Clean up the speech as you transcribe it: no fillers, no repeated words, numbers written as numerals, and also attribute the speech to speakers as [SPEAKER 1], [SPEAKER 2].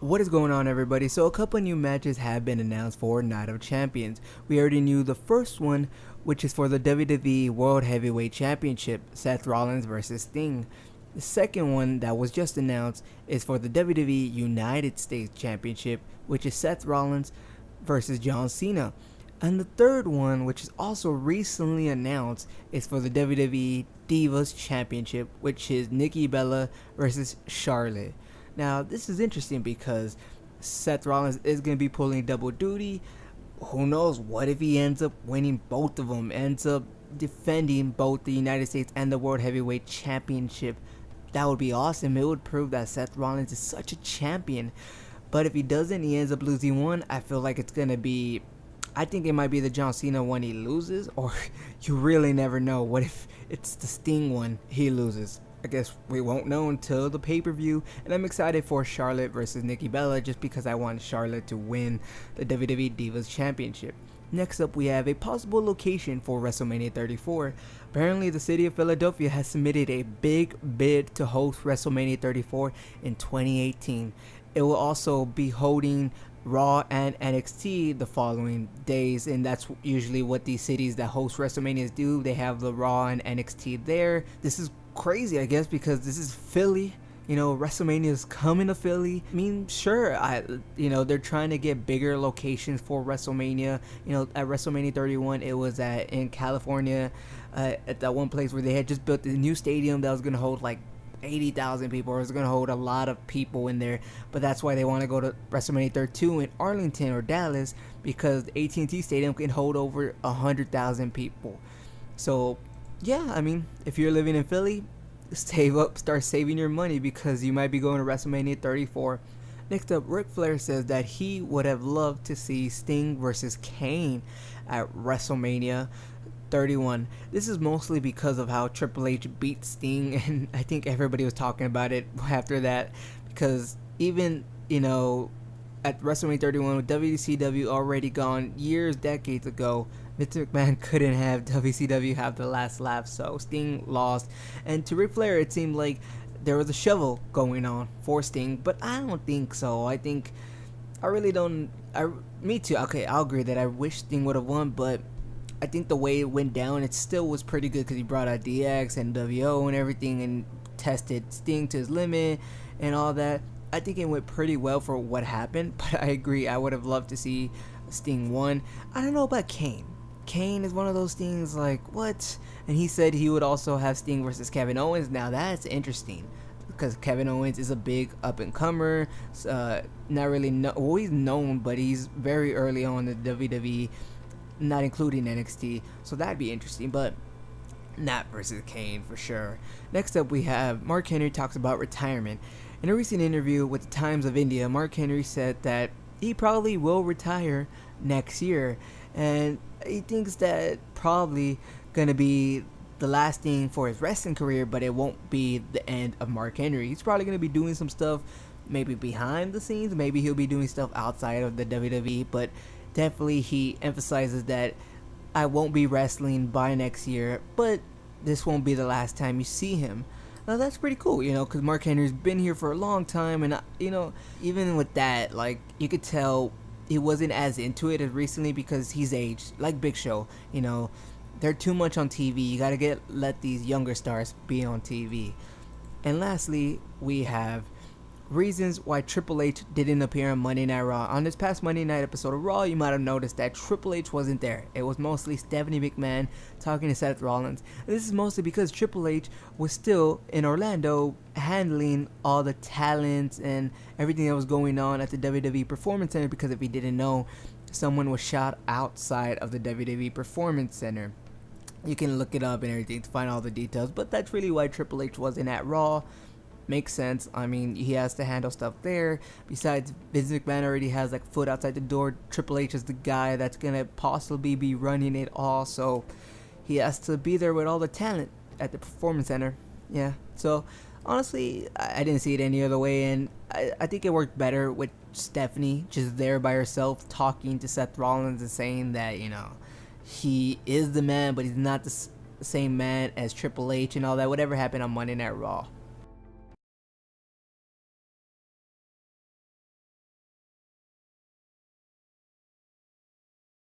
[SPEAKER 1] What is going on, everybody? So a couple new matches have been announced for Night of Champions. We already knew the first one, which is for the WWE World Heavyweight Championship, Seth Rollins versus Sting. The second one that was just announced is for the WWE United States Championship, which is Seth Rollins versus John Cena. And the third one, which is also recently announced, is for the WWE Divas Championship, which is Nikki Bella versus Charlotte. Now, this is interesting because Seth Rollins is going to be pulling double duty. Who knows? What if he ends up winning both of them? Ends up defending both the United States and the World Heavyweight Championship? That would be awesome. It would prove that Seth Rollins is such a champion. But if he doesn't, he ends up losing one. I feel like it's going to be... I think it might be the John Cena one he loses. Or you really never know. What if it's the Sting one he loses? I guess we won't know until the pay-per-view, and I'm excited for Charlotte versus Nikki Bella just because I want Charlotte to win the WWE Divas Championship. Next up, we have a possible location for WrestleMania 34. Apparently, the city of Philadelphia has submitted a big bid to host WrestleMania 34 in 2018. It will also be holding Raw and NXT the following days, and that's usually what these cities that host WrestleManias do. They have the Raw and NXT there. This is crazy, I guess, because this is Philly. You know, WrestleMania is coming to Philly. I mean, sure, they're trying to get bigger locations for WrestleMania. You know, at WrestleMania 31, it was in California, at that one place where they had just built a new stadium that was going to hold like 80,000 people, or it's going to hold a lot of people in there. But that's why they want to go to WrestleMania 32 in Arlington or Dallas, because the AT&T Stadium can hold over 100,000 people. So yeah, I mean, if you're living in Philly, save up, start saving your money, because you might be going to WrestleMania 34. Next up, Ric Flair says that he would have loved to see Sting versus Kane at WrestleMania 31. This is mostly because of how Triple H beat Sting, and I think everybody was talking about it after that, because even, at WrestleMania 31, with WCW already gone years, decades ago, Vince McMahon couldn't have WCW have the last laugh, so Sting lost. And to Ric Flair, it seemed like there was a shovel going on for Sting, but I don't think so. I really don't. Me too. Okay, I'll agree that I wish Sting would have won, but I think the way it went down, it still was pretty good because he brought out DX and WO and everything and tested Sting to his limit and all that. I think it went pretty well for what happened, but I agree, I would have loved to see Sting won. I don't know about Kane. Kane is one of those things like, what? And he said he would also have Sting versus Kevin Owens. Now that's interesting, because Kevin Owens is a big up-and-comer. Not really he's known, but he's very early on in the WWE, not including NXT. So that'd be interesting, but not versus Kane for sure. Next up, we have Mark Henry talks about retirement. In a recent interview with the Times of India, Mark Henry said that he probably will retire next year, and he thinks that probably gonna be the last thing for his wrestling career, but it won't be the end of Mark Henry. He's probably gonna be doing some stuff maybe behind the scenes, maybe he'll be doing stuff outside of the WWE, but definitely he emphasizes that I won't be wrestling by next year, but this won't be the last time you see him. Now that's pretty cool, because Mark Henry's been here for a long time, and even with that, like, you could tell he wasn't as into it as recently because he's aged, like Big Show. They're too much on TV. You gotta let these younger stars be on TV. And lastly, we have reasons why Triple H didn't appear on Monday Night Raw. On this past Monday night episode of Raw, you might have noticed that Triple H wasn't there. It was mostly Stephanie McMahon talking to Seth Rollins. And this is mostly because Triple H was still in Orlando handling all the talents and everything that was going on at the WWE Performance Center, because if he didn't know, someone was shot outside of the WWE Performance Center. You can look it up and everything to find all the details, but that's really why Triple H wasn't at Raw. Makes sense. I mean, he has to handle stuff there. Besides, Vince McMahon already has like foot outside the door. Triple H is the guy that's gonna possibly be running it all, so he has to be there with all the talent at the Performance Center. Yeah. So honestly, I didn't see it any other way, and I think it worked better with Stephanie just there by herself talking to Seth Rollins and saying that he is the man, but he's not the same man as Triple H and all that. Whatever happened on Monday Night Raw.